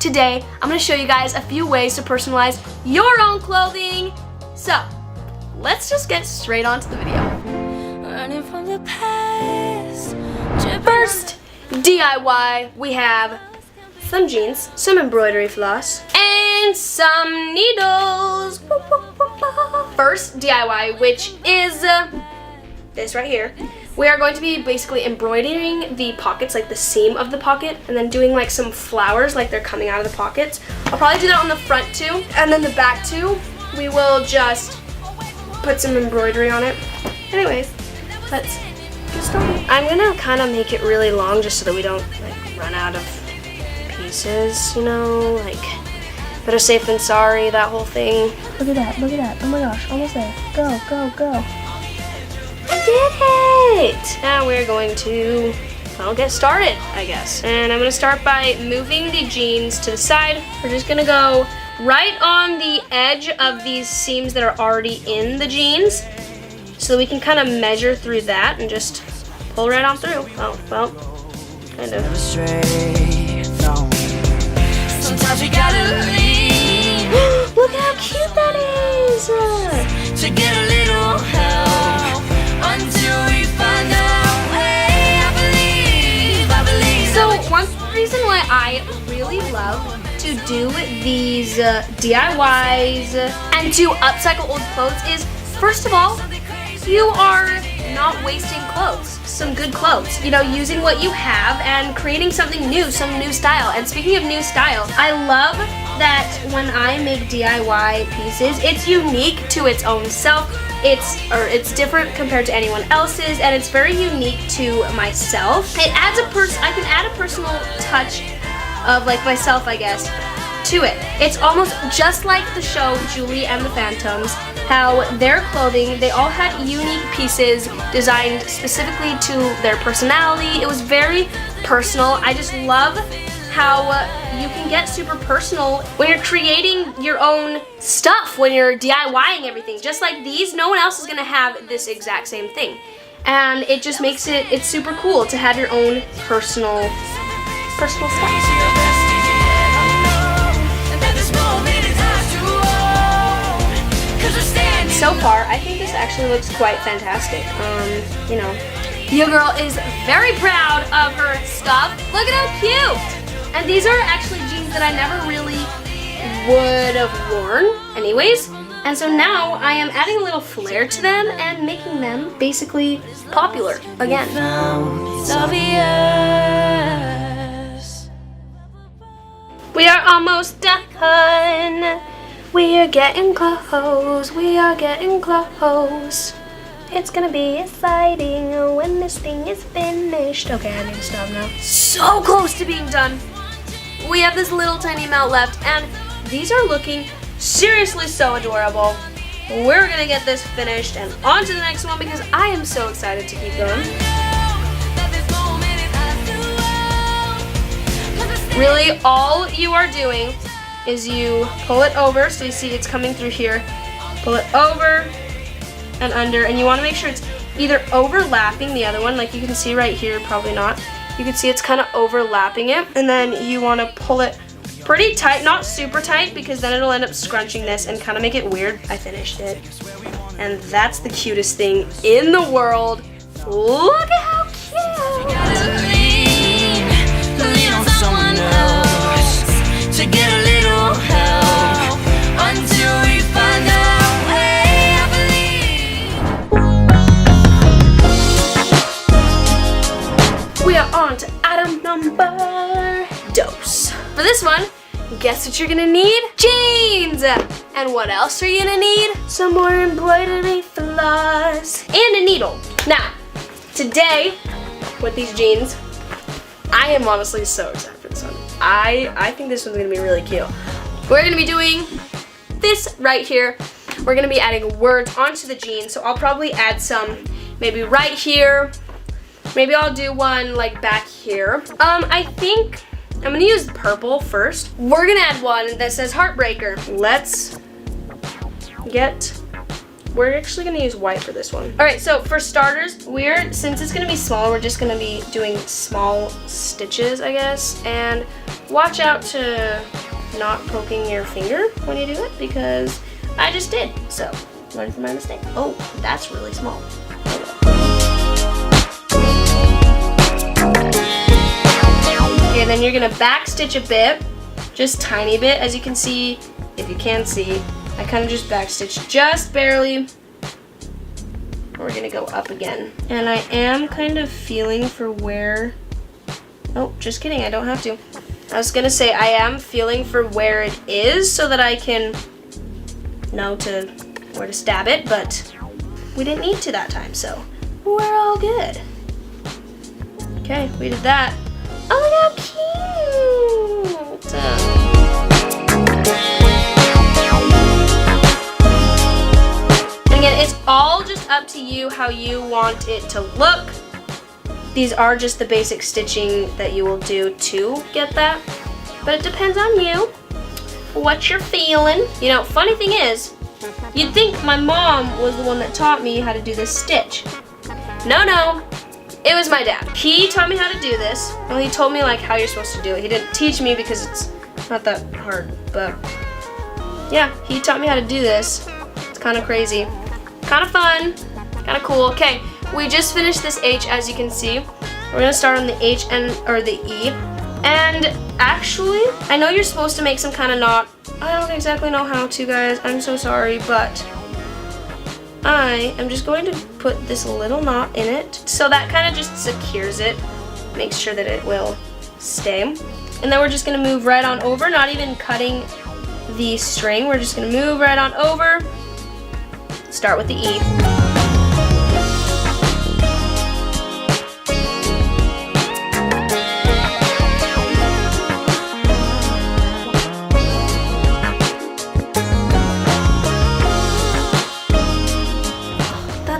today I'm gonna show you guys a few ways to personalize your own clothing. So, let's just get straight on to the video. Running from the past. First, DIY, we have some jeans, some embroidery floss, and some needles. First DIY, which is this right here. We are going to be basically embroidering the pockets, like the seam of the pocket, and then doing like some flowers like they're coming out of the pockets. I'll probably do that on the front too, and then the back too. We will just put some embroidery on it. Anyways, let's get started. I'm gonna kind of make it really long just so that we don't like run out of pieces, you know, like better safe than sorry, that whole thing. Look at that, look at that. Oh my gosh, almost there. Go, go, go. I did it! Now we're going to, well, get started, I guess. And I'm gonna start by moving the jeans to the side. We're just gonna go right on the edge of these seams that are already in the jeans so that we can kind of measure through that and just pull right on through. Oh, well, kind of. Sometimes you gotta leave. Look how cute that is! To get a little help until we find our way. I believe. So one reason why I really love to do these DIYs and to upcycle old clothes is, first of all, you are not wasting clothes, some good clothes. You know, using what you have and creating something new, some new style. And speaking of new style, I love that when I make DIY pieces, it's unique to its own self. It's different compared to anyone else's, and it's very unique to myself. It adds I can add a personal touch of like myself, I guess, to it. It's almost just like the show Julie and the Phantoms, how their clothing, they all had unique pieces designed specifically to their personality. It was very personal. I just love how you can get super personal when you're creating your own stuff, when you're DIYing everything. Just like these, no one else is gonna have this exact same thing. And it just makes it's super cool to have your own personal stuff. So far, I think this actually looks quite fantastic. You know, your girl is very proud of her stuff. Look at how cute! And these are actually jeans that I never really would have worn anyways. And so now I am adding a little flair to them and making them basically popular again. We are almost done. We are getting close. We are getting close. It's gonna be exciting when this thing is finished. Okay, I need to stop now. So close to being done. We have this little tiny amount left, and these are looking seriously so adorable. We're gonna get this finished and on to the next one because I am so excited to keep going. Really, all you are doing is you pull it over, so you see it's coming through here. Pull it over and under, and you want to make sure it's either overlapping the other one, like you can see right here, probably not. You can see it's kind of overlapping it, and then you want to pull it pretty tight, not super tight, because then it'll end up scrunching this and kind of make it weird. I finished it, and that's the cutest thing in the world. Look at how cute! To get a little help until we find our way. I believe. We are on to item number dose. For this one, guess what you're gonna need? Jeans! And what else are you gonna need? Some more embroidery floss and a needle. Now, today, with these jeans, I am honestly so excited for this one. I think this one's gonna be really cute. We're gonna be doing this right here. We're gonna be adding words onto the jeans, so I'll probably add some maybe right here. Maybe I'll do one like back here. I think I'm gonna use purple first. We're gonna add one that says Heartbreaker. We're actually gonna use white for this one. All right, so for starters, since it's gonna be small, we're just gonna be doing small stitches, I guess. And watch out to not poking your finger when you do it, because I just did. So learn from my mistake. Oh, that's really small. Okay, then you're gonna backstitch a bit, just tiny bit. As you can see, if you can see, I kind of just backstitch just barely. We're gonna go up again. And I am kind of feeling for where, oh, just kidding, I don't have to. I was gonna say I am feeling for where it is so that I can know where to stab it, but we didn't need to that time, so we're all good. Okay, we did that. Oh, look how cute! And again, it's all just up to you how you want it to look. These are just the basic stitching that you will do to get that, but it depends on you, what you're feeling. You know, funny thing is, you'd think my mom was the one that taught me how to do this stitch. No, it was my dad. He taught me how to do this. Well, he told me like how you're supposed to do it. He didn't teach me because it's not that hard, but yeah, he taught me how to do this. It's kind of crazy, kind of fun, kind of cool. Okay, we just finished this H, as you can see. We're gonna start on the H or the E. And actually, I know you're supposed to make some kind of knot. I don't exactly know how to, guys. I'm so sorry, but I am just going to put this little knot in it. So that kind of just secures it, makes sure that it will stay. And then we're just gonna move right on over, not even cutting the string. We're just gonna move right on over. Start with the E.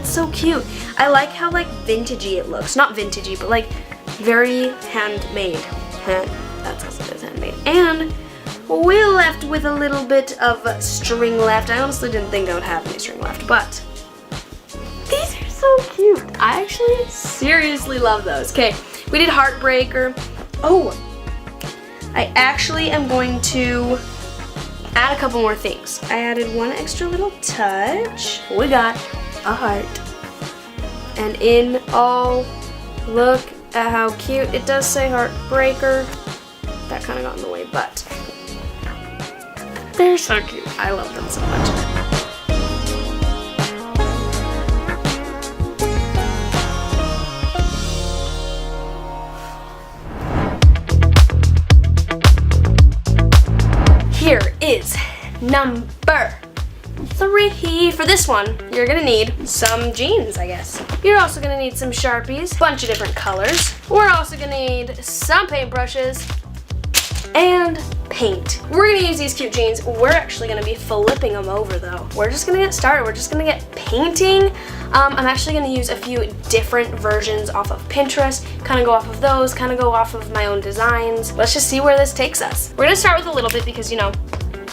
So cute. I like how like vintagey it looks. Not vintagey, but like very handmade. That's also it is handmade. And we're left with a little bit of string left. I honestly didn't think I would have any string left, but these are so cute. I actually seriously love those. Okay, we did Heartbreaker. Oh, I actually am going to add a couple more things. I added one extra little touch. We got a heart. And in all, look at how cute. It does say Heartbreaker. That kind of got in the way, but they're so cute. I love them so much. Here is number 3. For this one, you're gonna need some jeans, I guess. You're also gonna need some Sharpies, bunch of different colors. We're also gonna need some paintbrushes and paint. We're gonna use these cute jeans. We're actually gonna be flipping them over though. We're just gonna get started. We're just gonna get painting. I'm actually gonna use a few different versions off of Pinterest, kind of go off of those, kind of go off of my own designs. Let's just see where this takes us. We're gonna start with a little bit because, you know,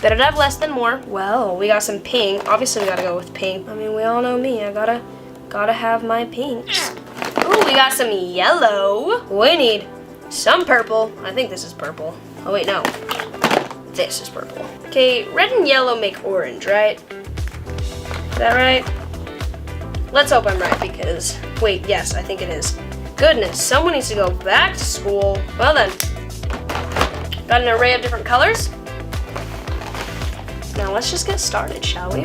better to have less than more. Well, we got some pink. Obviously, we gotta go with pink. I mean, we all know me. I gotta have my pink. Ooh, we got some yellow. We need some purple. I think this is purple. Oh wait, no. This is purple. Okay, red and yellow make orange, right? Is that right? Let's hope I'm right because, wait, yes, I think it is. Goodness, someone needs to go back to school. Well then, got an array of different colors. Now let's just get started, shall we?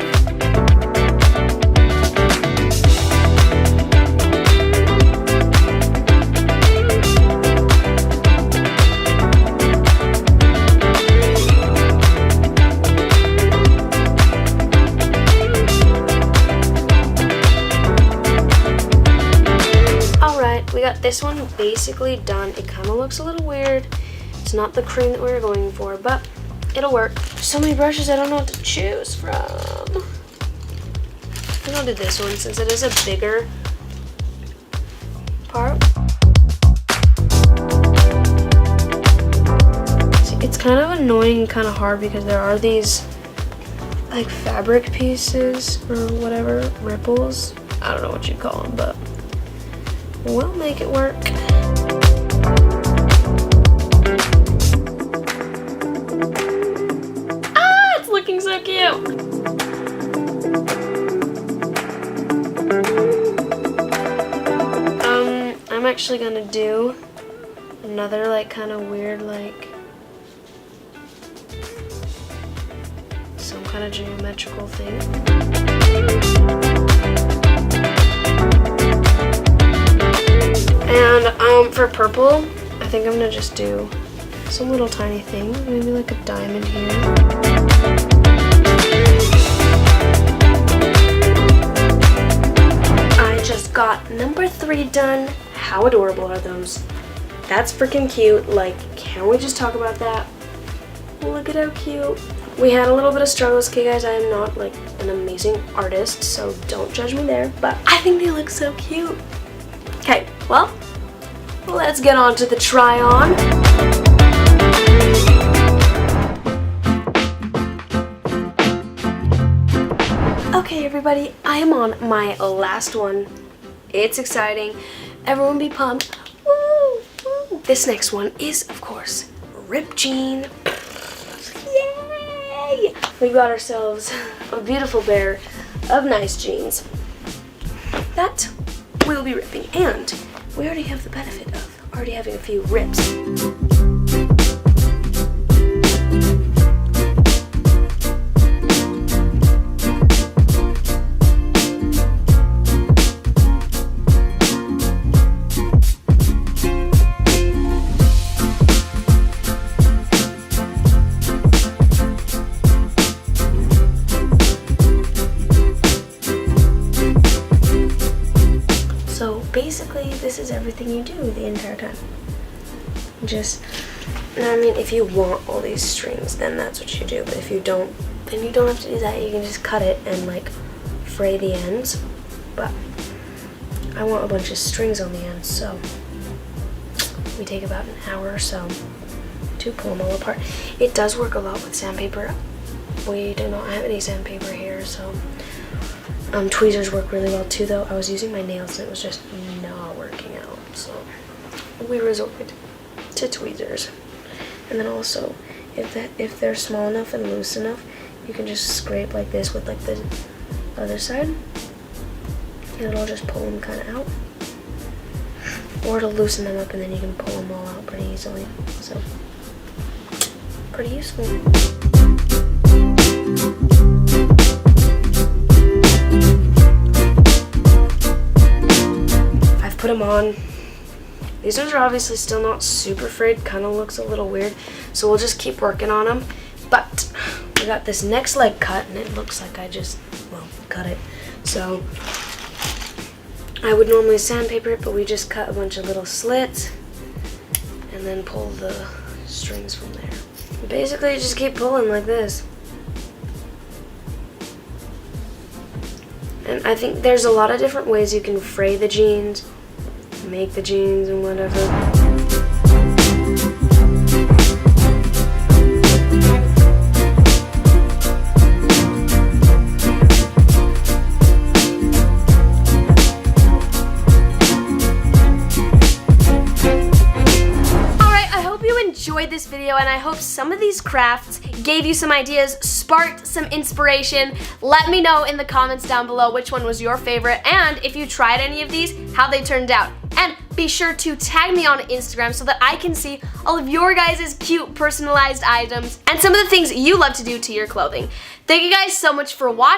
Alright, we got this one basically done. It kind of looks a little weird. It's not the cream that we were going for, but it'll work. So many brushes, I don't know what to choose from. I think I'll do this one since it is a bigger part. See, it's kind of annoying and kind of hard because there are these like fabric pieces or whatever, ripples. I don't know what you'd call them, but we'll make it work. so cute. I'm actually gonna do another like kind of weird like some kind of geometrical thing. And for purple, I think I'm gonna just do some little tiny thing, maybe like a diamond here. I just got number 3 done. How adorable are those? That's freaking cute. Like, can we just talk about that? Look at how cute. We had a little bit of struggles, okay guys, I am not like an amazing artist, so don't judge me there, but I think they look so cute. Okay, well, let's get on to the try on. Okay everybody, I am on my last one. It's exciting. Everyone be pumped. Woo, woo. This next one is, of course, ripped jean. Yay! We got ourselves a beautiful pair of nice jeans that we'll be ripping, and we already have the benefit of already having a few rips. So basically, this is everything you do the entire time. Just, I mean, if you want all these strings, then that's what you do. But if you don't, then you don't have to do that. You can just cut it and like fray the ends. But I want a bunch of strings on the ends, so we take about an hour or so to pull them all apart. It does work a lot with sandpaper. We do not have any sandpaper here, so tweezers work really well too, though. I was using my nails and it was just not working out, so we resorted to tweezers. And then also, if they're small enough and loose enough, you can just scrape like this with like the other side, and it'll just pull them kind of out. Or it'll loosen them up and then you can pull them all out pretty easily. So, pretty useful. Put them on. These ones are obviously still not super frayed, kind of looks a little weird, so we'll just keep working on them. But we got this next leg cut and it looks like I just, well, cut it. So I would normally sandpaper it, but we just cut a bunch of little slits and then pull the strings from there. Basically, you just keep pulling like this. And I think there's a lot of different ways you can fray the jeans, make the jeans and whatever. Alright, I hope you enjoyed this video and I hope some of these crafts gave you some ideas, sparked some inspiration. Let me know in the comments down below which one was your favorite, and if you tried any of these, how they turned out. And be sure to tag me on Instagram so that I can see all of your guys' cute personalized items and some of the things you love to do to your clothing. Thank you guys so much for watching.